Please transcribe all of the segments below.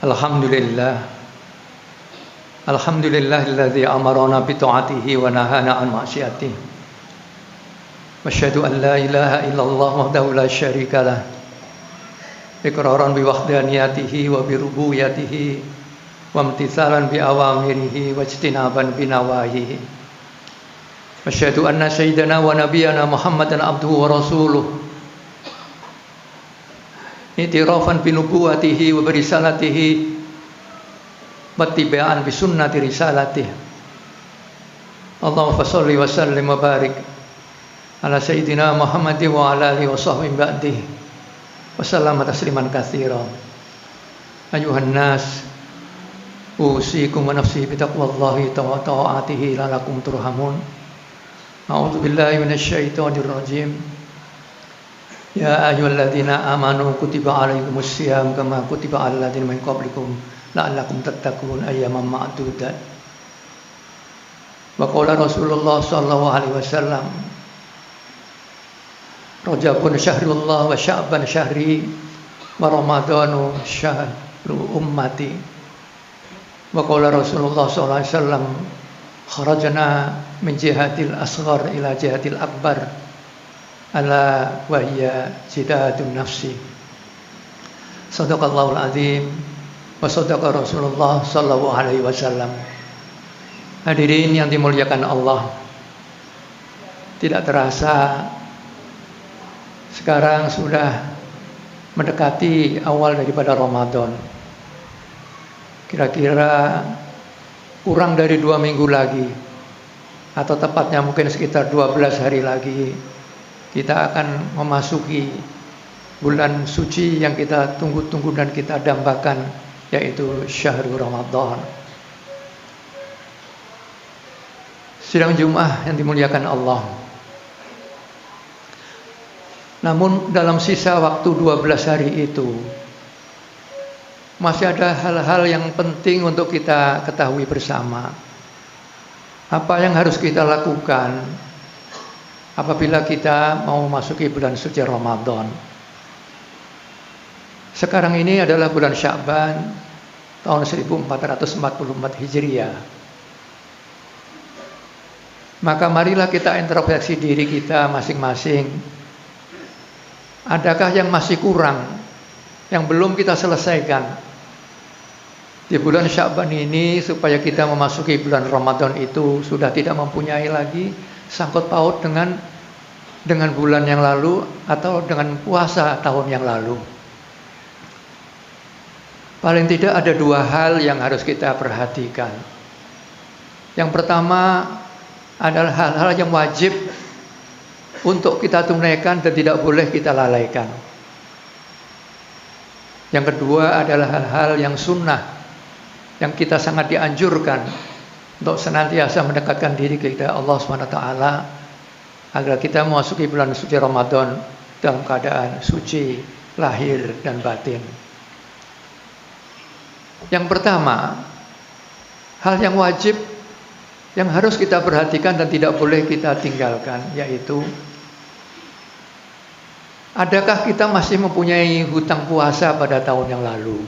Alhamdulillah. Alhamdulillahilladzi amarana bi ta'atihi wa nahana an ma'siyatihi. Wa asyhadu an la ilaha illallah wahdahu la syarika lah. Iqraran bi wahdaniyatihi wa bi rububiyyatihi wa imtitsalan bi awamirihi wa ijtinaban bi nawahihi. Wa asyhadu anna sayyidana wa nabiyyana Muhammadan abduhu wa rasuluh. Itirafan bi nubuwwatihi wa bi risalatihi wattiba'an bi sunnati risalatihi. Allahumma shalli wa sallim wa barik ala sayyidina Muhammadin wa ala alihi wa sahbihi ba'dihi wa sallama tasliman katsira. Ayuhan nas, usikum wa nafsi bi taqwallahi wa ta'atihi la'allakum turhamun. A'udzu billahi minasy syaithanir rajim. Ya ayyuhalladzina amanu kutiba alaikumus syiyam kama kutiba alal ladzina min qablikum la'allakum tattaqun ayyaman ma'dudat. Wa qala Rasulullah sallallahu alaihi wasallam, Rajabun syahrullah wa Sya'ban syahri wa Ramadhanu syahru ummati. Wa qala Rasulullah sallallahu alaihi wasallam, kharajna min jihadil asghar ila jihadil akbar ala wa hiya jihadun nafsi. Shadaqallahul azim wa shadaqa Rasulullah sallallahu alaihi wasallam. Hadirin yang dimuliakan Allah, tidak terasa sekarang sudah mendekati awal daripada Ramadan. Kira-kira kurang dari 2 minggu lagi, atau tepatnya mungkin sekitar 12 hari lagi, kita akan memasuki bulan suci yang kita tunggu-tunggu dan kita dambakan, yaitu Syahrul Ramadan. Sidang Jumat yang dimuliakan Allah. Namun dalam sisa waktu 12 hari itu masih ada hal-hal yang penting untuk kita ketahui bersama. Apa yang harus kita lakukan apabila kita mau memasuki bulan suci Ramadan? Sekarang ini adalah bulan Sya'ban tahun 1444 Hijriah. Maka marilah kita introspeksi diri kita masing-masing. Adakah yang masih kurang, yang belum kita selesaikan di bulan Sya'ban ini, supaya kita memasuki bulan Ramadan itu sudah tidak mempunyai lagi sangkut paut dengan bulan yang lalu atau dengan puasa tahun yang lalu. Paling tidak ada 2 hal yang harus kita perhatikan. Yang pertama adalah hal-hal yang wajib untuk kita tunaikan dan tidak boleh kita lalaikan. Yang kedua adalah hal-hal yang sunnah, yang kita sangat dianjurkan untuk senantiasa mendekatkan diri kepada Allah SWT, agar kita memasuki bulan suci Ramadan dalam keadaan suci lahir dan batin. Yang pertama, hal yang wajib yang harus kita perhatikan dan tidak boleh kita tinggalkan, yaitu adakah kita masih mempunyai hutang puasa pada tahun yang lalu,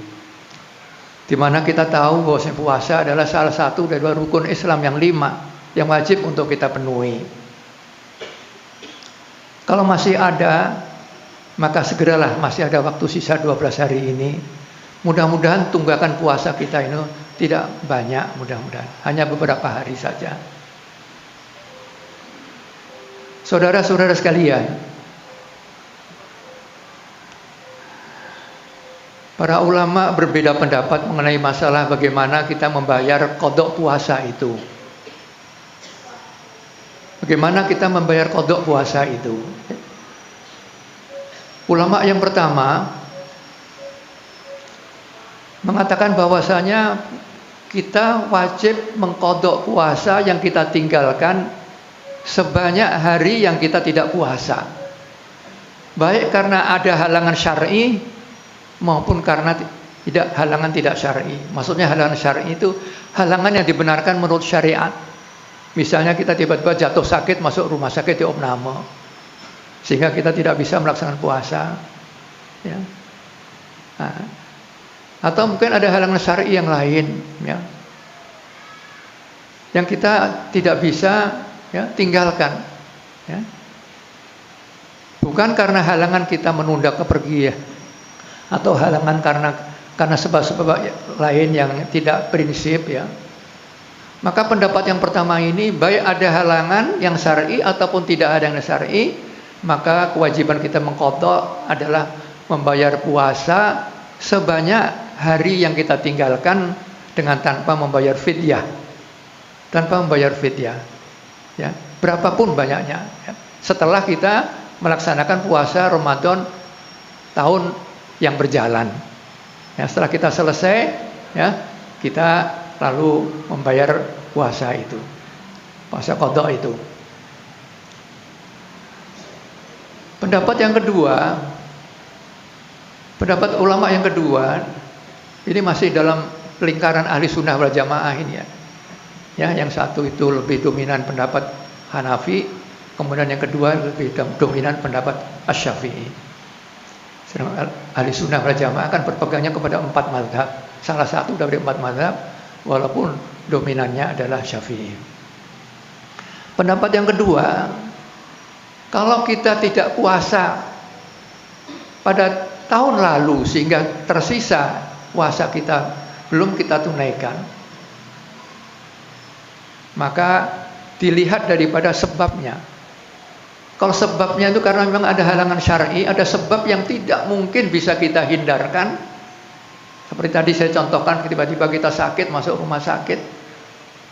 di mana kita tahu bahwa puasa adalah salah satu dari rukun Islam yang 5 yang wajib untuk kita penuhi. Kalau masih ada, maka segeralah, masih ada waktu sisa 12 hari ini. Mudah-mudahan tunggakan puasa kita ini tidak banyak, mudah-mudahan hanya beberapa hari saja. Saudara-saudara sekalian, para ulama berbeda pendapat mengenai masalah bagaimana kita membayar qadha puasa itu. Bagaimana kita membayar qadha puasa itu? Ulama yang pertama mengatakan bahwasanya kita wajib mengqadha puasa yang kita tinggalkan sebanyak hari yang kita tidak puasa, baik karena ada halangan syar'i maupun karena halangan tidak syar'i. Maksudnya halangan syar'i itu halangan yang dibenarkan menurut syariat. Misalnya kita tiba-tiba jatuh sakit, masuk rumah sakit di opname, sehingga kita tidak bisa melaksanakan puasa, ya. Nah, Atau mungkin ada halangan syar'i yang lain, ya, yang kita tidak bisa, ya, tinggalkan, ya. Bukan karena halangan kita menunda kepergian, atau halangan karena sebab-sebab lain yang tidak prinsip, ya. Maka pendapat yang pertama ini, baik ada halangan yang syar'i ataupun tidak ada yang syar'i, maka kewajiban kita mengqadha adalah membayar puasa sebanyak hari yang kita tinggalkan dengan tanpa membayar fidyah. Tanpa membayar fidyah, ya, berapapun banyaknya, ya. Setelah kita melaksanakan puasa Ramadan tahun yang berjalan, ya, setelah kita selesai, ya, kita lalu membayar puasa itu, puasa qadha itu. Pendapat yang kedua, pendapat ulama yang kedua, ini masih dalam lingkaran ahli sunnah wal jamaah ini, ya. Ya, yang satu itu lebih dominan pendapat Hanafi, kemudian yang kedua lebih dominan pendapat Asy-Syafi'i. Ahli sunnah wal jamaah kan berpegangnya kepada 4 mazhab, salah satu dari 4 mazhab, walaupun dominannya adalah Syafi'i. Pendapat yang kedua, kalau kita tidak puasa pada tahun lalu sehingga tersisa puasa kita belum kita tunaikan, maka dilihat daripada sebabnya. Kalau sebabnya itu karena memang ada halangan syar'i, ada sebab yang tidak mungkin bisa kita hindarkan. Seperti tadi saya contohkan, tiba-tiba kita sakit, masuk rumah sakit,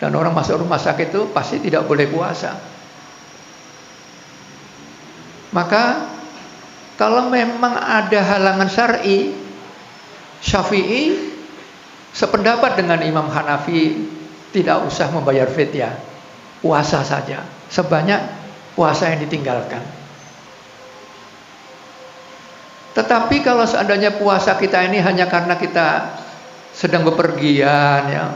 dan orang masuk rumah sakit itu pasti tidak boleh puasa. Maka kalau memang ada halangan syar'i, Syafi'i sependapat dengan Imam Hanafi, tidak usah membayar fidyah, puasa saja sebanyak puasa yang ditinggalkan. Tetapi kalau seandainya puasa kita ini hanya karena kita sedang bepergian, ya,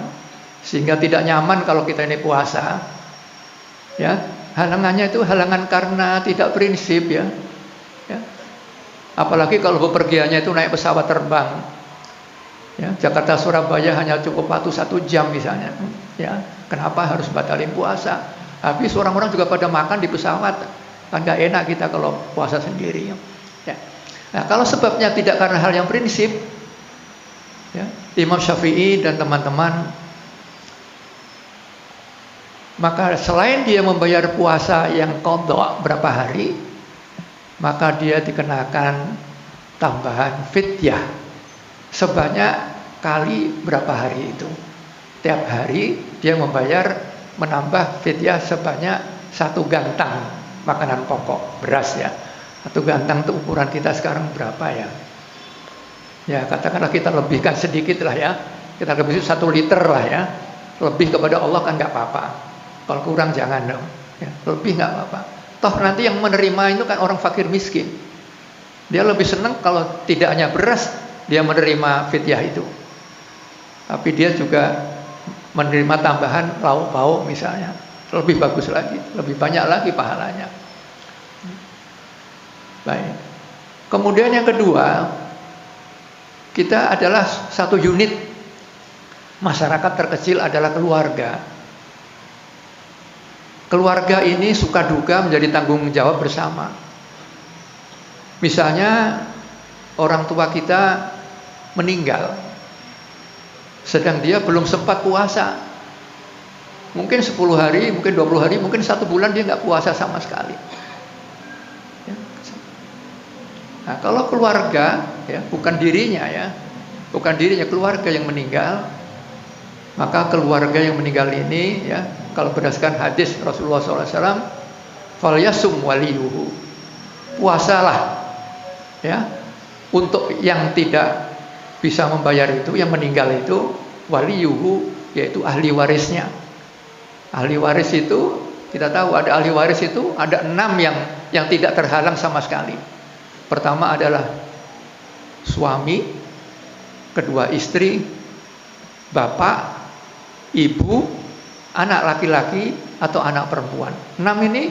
sehingga tidak nyaman kalau kita ini puasa, ya, halangannya itu halangan karena tidak prinsip, ya, ya. Apalagi kalau bepergiannya itu naik pesawat terbang, ya, Jakarta Surabaya hanya cukup waktu 1 jam misalnya, ya, kenapa harus batalin puasa? Habis orang-orang juga pada makan di pesawat, kan gak enak kita kalau puasa sendiri, ya. Nah, kalau sebabnya tidak karena hal yang prinsip, ya, Imam Syafi'i dan teman-teman, maka selain dia membayar puasa yang qadha berapa hari, maka dia dikenakan tambahan fidyah sebanyak kali berapa hari itu. Tiap hari dia menambah fidyah sebanyak 1 gantang makanan pokok beras, ya. 1 gantang itu ukuran kita sekarang berapa, ya? Ya, katakanlah kita lebihkan sedikit lah, ya. Kita lebih 1 liter lah, ya. Lebih kepada Allah kan nggak apa-apa. Kalau kurang jangan dong, ya. Lebih nggak apa-apa. Toh nanti yang menerima itu kan orang fakir miskin. Dia lebih senang kalau tidak hanya beras dia menerima fidyah itu, tapi dia juga menerima tambahan lauk pauk misalnya. Lebih bagus lagi, lebih banyak lagi pahalanya. Baik. Kemudian yang kedua, kita adalah satu unit. Masyarakat terkecil adalah keluarga. Keluarga ini suka duka menjadi tanggung jawab bersama. Misalnya orang tua kita meninggal, sedang dia belum sempat puasa. Mungkin 10 hari, mungkin 20 hari, mungkin 1 bulan dia nggak puasa sama sekali. Nah, kalau keluarga, ya, bukan dirinya, ya, bukan dirinya, keluarga yang meninggal, maka keluarga yang meninggal ini, ya, kalau berdasarkan hadis Rasulullah SAW, falyasum waliyuhu, puasalah, ya, untuk yang tidak bisa membayar itu, yang meninggal itu, waliyuhu, yaitu ahli warisnya. Ahli waris itu kita tahu ada ahli waris itu ada 6 yang tidak terhalang sama sekali. Pertama adalah suami, kedua istri, bapak, ibu, anak laki-laki atau anak perempuan. 6 ini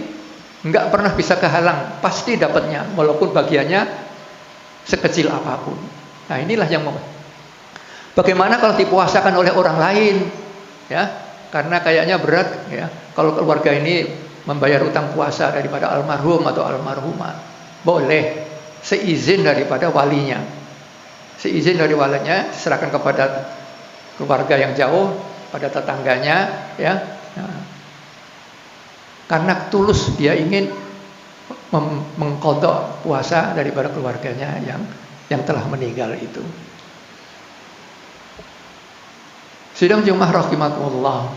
nggak pernah bisa kehalang, pasti dapatnya walaupun bagiannya sekecil apapun. Nah, inilah yang Bagaimana kalau dipuasakan oleh orang lain? Ya, karena kayaknya berat ya kalau keluarga ini membayar utang puasa daripada almarhum atau almarhumah. Boleh, seizin daripada walinya. Seizin dari walinya serahkan kepada keluarga yang jauh, pada tetangganya ya. Nah, karena tulus dia ingin mengqadha puasa daripada keluarganya yang telah meninggal itu. Sidang jemaah rahimakumullah.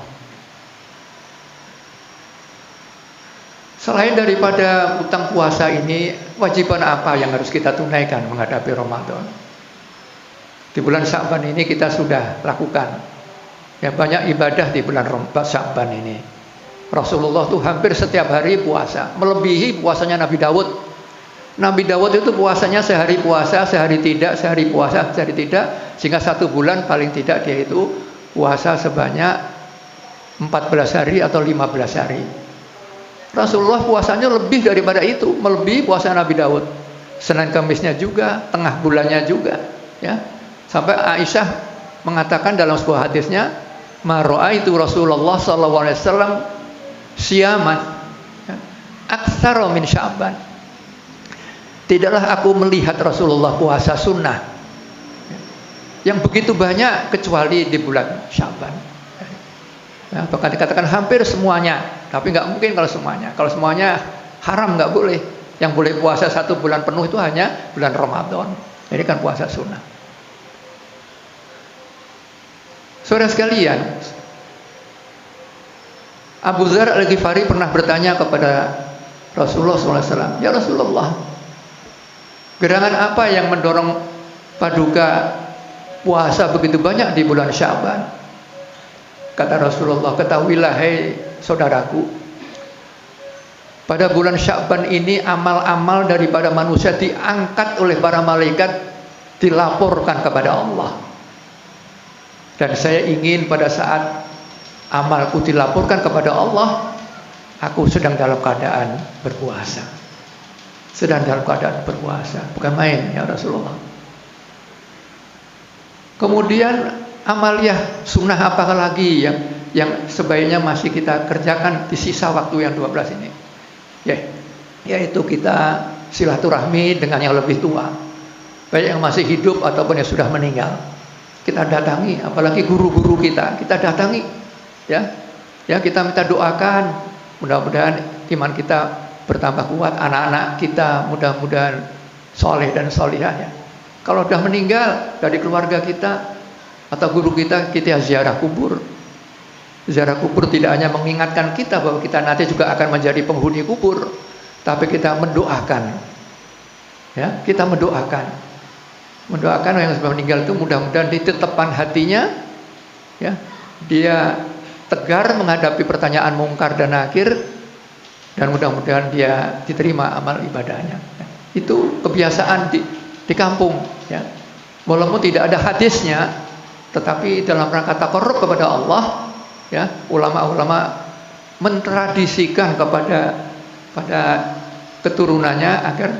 Selain daripada utang puasa ini, kewajiban apa yang harus kita tunaikan menghadapi Ramadan? Di bulan Sya'ban ini kita sudah lakukan ya banyak ibadah di bulan Sya'ban ini. Rasulullah tuh hampir setiap hari puasa, melebihi puasanya Nabi Daud. Nabi Daud itu puasanya sehari puasa, sehari tidak, sehari puasa, sehari tidak, sehingga 1 bulan paling tidak dia itu puasa sebanyak 14 hari atau 15 hari. Rasulullah puasanya lebih daripada itu, melebihi puasa Nabi Daud. Senin Kamisnya juga, tengah bulannya juga, ya. Sampai Aisyah mengatakan dalam sebuah hadisnya, "Ma ra'aitu Rasulullah sallallahu alaihi wasallam siyaman aktsara min Sya'ban." Tidaklah aku melihat Rasulullah puasa sunnah yang begitu banyak kecuali di bulan Sya'ban. Ya, bahkan dikatakan hampir semuanya, tapi nggak mungkin kalau semuanya. Kalau semuanya haram, nggak boleh. Yang boleh puasa 1 bulan penuh itu hanya bulan Ramadan. Ini kan puasa sunnah. Saudara sekalian, Abu Dzar Al-Ghifari pernah bertanya kepada Rasulullah SAW, "Ya Rasulullah, gerangan apa yang mendorong paduka puasa begitu banyak di bulan Sya'ban?" Kata Rasulullah, "Ketahuilah hai saudaraku, pada bulan Sya'ban ini amal-amal daripada manusia diangkat oleh para malaikat, dilaporkan kepada Allah. Dan saya ingin pada saat amalku dilaporkan kepada Allah, aku sedang dalam keadaan berpuasa." Sedang dalam keadaan berpuasa, bukan main ya Rasulullah. Kemudian amaliyah sunnah apakah lagi yang sebaiknya masih kita kerjakan di sisa waktu yang 12 ini? Yaitu kita silaturahmi dengan yang lebih tua, baik yang masih hidup ataupun yang sudah meninggal. Kita datangi, apalagi guru-guru kita datangi, ya kita minta doakan, mudah-mudahan iman kita bertambah kuat, anak-anak kita mudah-mudahan soleh dan solihah ya. Kalau sudah meninggal dari keluarga kita atau guru kita ziarah kubur. Ziarah kubur tidak hanya mengingatkan kita bahwa kita nanti juga akan menjadi penghuni kubur, tapi kita mendoakan. Ya, kita mendoakan yang sudah meninggal itu mudah-mudahan ditetepan hatinya, ya, dia tegar menghadapi pertanyaan mungkar dan nakir, dan mudah-mudahan dia diterima amal ibadahnya. Itu kebiasaan di kampung, ya. Walaupun tidak ada hadisnya, tetapi dalam rangka taqarrub kepada Allah, ya, ulama-ulama mentradisikan pada keturunannya agar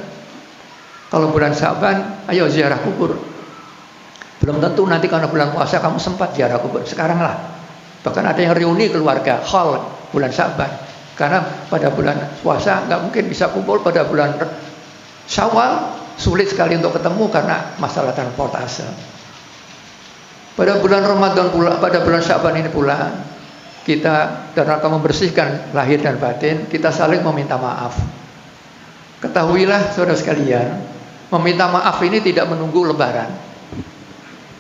kalau bulan Sya'ban ayo ziarah kubur. Belum tentu nanti karena bulan puasa kamu sempat ziarah kubur, sekarang lah. Bahkan ada yang reuni keluarga khal bulan Sya'ban, karena pada bulan puasa nggak mungkin bisa kumpul. Pada bulan Syawal sulit sekali untuk ketemu karena masalah transportasi. Pada bulan Ramadan pula, pada bulan Sya'ban ini pula, kita dalam rangka membersihkan lahir dan batin, kita saling meminta maaf. Ketahuilah saudara sekalian, meminta maaf ini tidak menunggu lebaran.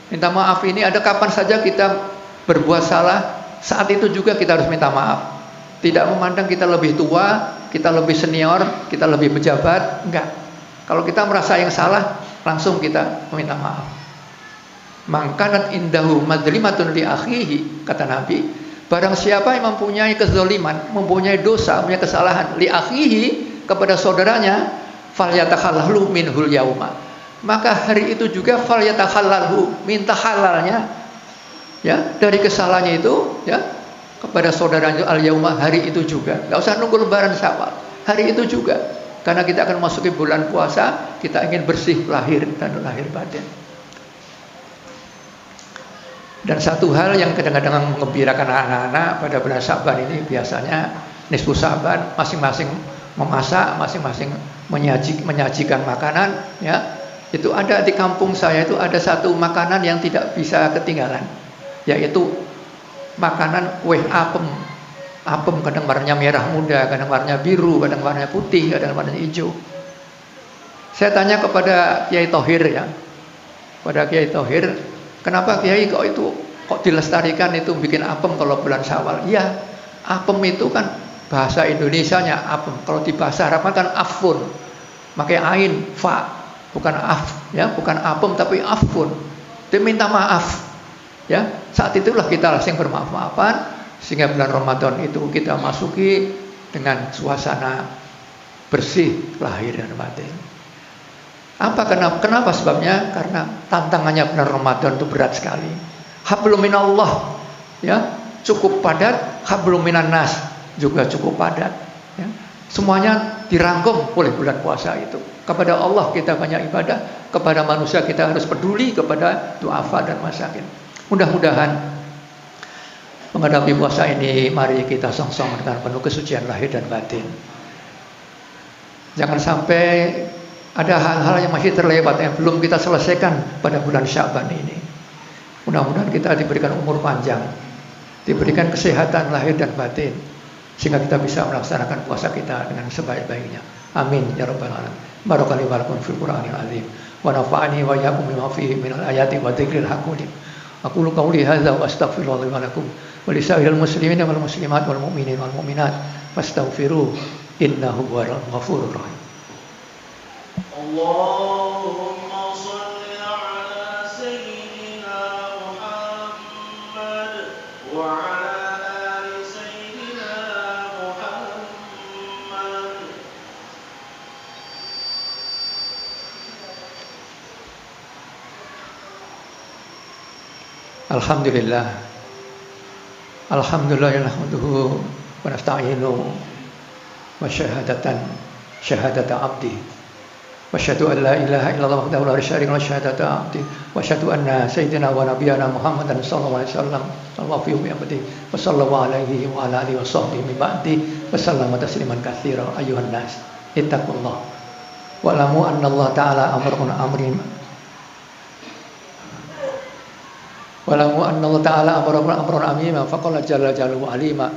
Minta maaf ini ada kapan saja kita berbuat salah, saat itu juga kita harus minta maaf. Tidak memandang kita lebih tua, kita lebih senior, kita lebih pejabat, enggak. Kalau kita merasa yang salah, langsung kita meminta maaf. Mangkanat indahu madlimatun li akhihi, kata Nabi, barang siapa yang mempunyai kezaliman, mempunyai dosa, mempunyai kesalahan li akhihi, kepada saudaranya, falyatakhallahu minhul yauma, maka hari itu juga falyatakhallahu, minta halalnya, ya, dari kesalahannya itu, ya, kepada saudaranya al yauma, hari itu juga. Enggak usah nunggu lebaran Syawal, hari itu juga. Karena kita akan memasuki bulan puasa, kita ingin bersih lahir dan lahir batin. Dan satu hal yang kadang-kadang mengembirakan anak-anak pada bulan Syaban ini biasanya nisfu Syaban, masing-masing memasak, masing-masing menyajikan makanan, ya. Itu ada di kampung saya itu ada satu makanan yang tidak bisa ketinggalan, yaitu makanan kue apem. Apem kadang warnanya merah muda, kadang warnanya biru, kadang warnanya putih, kadang warnanya hijau. Saya tanya kepada Kiai Thohir, ya, pada Kiai Thohir, kenapa Kiai kok dilestarikan itu bikin apem kalau bulan Syawal? Iya, apem itu kan bahasa Indonesianya apem. Kalau di bahasa Arab kan afun, pakai ain, fa, bukan af, ya, bukan apem tapi afun. Dia minta maaf, ya. Saat itulah kita langsung bermaaf-maafan, sehingga bulan Ramadan itu kita masuki dengan suasana bersih lahir dan batin. Kenapa sebabnya? Karena tantangannya bulan Ramadan itu berat sekali. Hablum minallah, ya, cukup padat, hablum minan nas juga cukup padat, ya. Semuanya dirangkum oleh bulan puasa itu. Kepada Allah kita banyak ibadah, kepada manusia kita harus peduli, kepada duafa dan masakin. Mudah-mudahan menghadapi puasa ini, mari kita song-song dengan penuh kesucian lahir dan batin. Jangan sampai ada hal-hal yang masih terlewat yang belum kita selesaikan pada bulan Syaban ini. Mudah-mudahan kita diberikan umur panjang, diberikan kesehatan lahir dan batin, sehingga kita bisa melaksanakan puasa kita dengan sebaik-baiknya. Amin ya rabbal alamin. Barakallahu lakum fil Qur'anil azim wa nafa'ani wa iyyakum bima fihi minal ayati wa dzikril hakim. Aqulu qawli hadza wa astaghfirullah li wa lakum wa lisa'iril muslimina wal muslimat wal mu'minin wal mu'minat fastaghfiruh innahu huwal ghafurur rahim. Allahumma shalli ala sayyidina Muhammad wa ala ali sayyidina Muhammad. Alhamdulillah. Alhamdulillah nahmaduhu wa nasta'inu wa syahadata abdi. Wa asyhadu an la ilaha illallah wahdahu la syarika lahu wa syahadata abdi. Wa asyhadu anna sayyidina wa nabiyyana Muhammadan sallallahu alaihi wasallam al-wafi bi abdi. Wa sallallahu alaihi wa ala alihi wa sahbihi min ba'di. Wa sallama tasliman katsira ayyuhan nas. Ittaqullah. Wa lamu anna Allah ta'ala amrun amrin Walamu anna Allah ta'ala amrun amima faqala jalla jalaluhu alima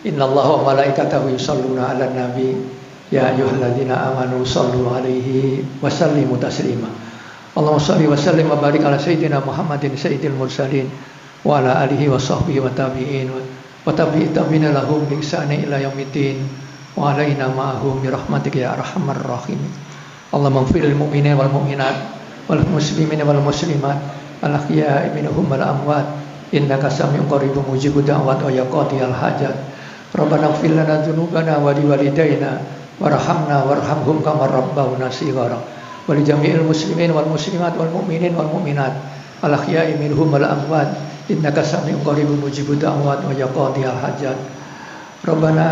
innallaha wa malaikatahu yusholluna 'alan nabi ya ayyuhalladzina amanu shollu 'alaihi wa sallimu taslima. Allahumma shalli wa sallim wa barik ala sayyidina Muhammadin sayyidil mursalin wa ala alihi wa sahbihi wa tabi'in wa tabi'in lahum bi ihsani ila yaumiddin wa alaina ma'ahum bi rahmatika ya arhamar rahim. Allahumma ighfir lil mu'minina wal mu'minat wal muslimina wal muslimat al-ahya'i minhum wal amwat innaka sami'un qaribun mujibud da'wat wa ya qadiyal hajat. Rabbana ighfir lana dzunubana wa liwalidayna warhamna warhamhum kama rabbawna shighara wa li jami'il muslimin wal muslimat wal mu'minin wal mu'minat al-ahya'i minhum wal amwat innaka sami'un qaribun mujibud da'wat wa ya qadiyal hajat. Rabbana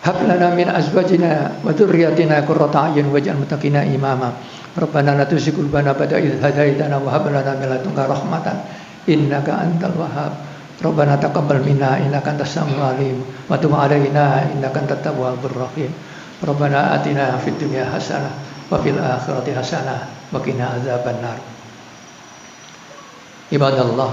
hab lana min azwajina wa dzurriyyatina qurrata a'yun waj'al muttaqina imama. Rabbana la tuzigh qulubana ba'da idh hadaitana wa hab lana min ladunka rahmatan innaka antal wahhab. Rabbana taqabbal minna innaka antas samiul alim wa tub 'alaina innaka antat tawwabur rahim. Rabbana atina fid dunya hasanah wa fil akhirati hasanah wa qina adzabannar. Ibadallah,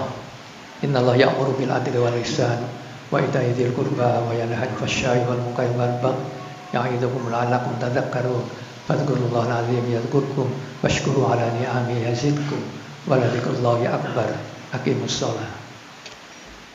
innallaha ya'muru bil 'adli wal ihsan wa ita'i dzil qurba wa yanha 'anil fahsya'i wal munkari wal baghi ya'idukum la'allakum tadhakkarun. Fadhkurullahal azim yadhkurkum washkuru ala ni'amihi yazidkum wa la dzikrullahi akbar. Aqimus shalah.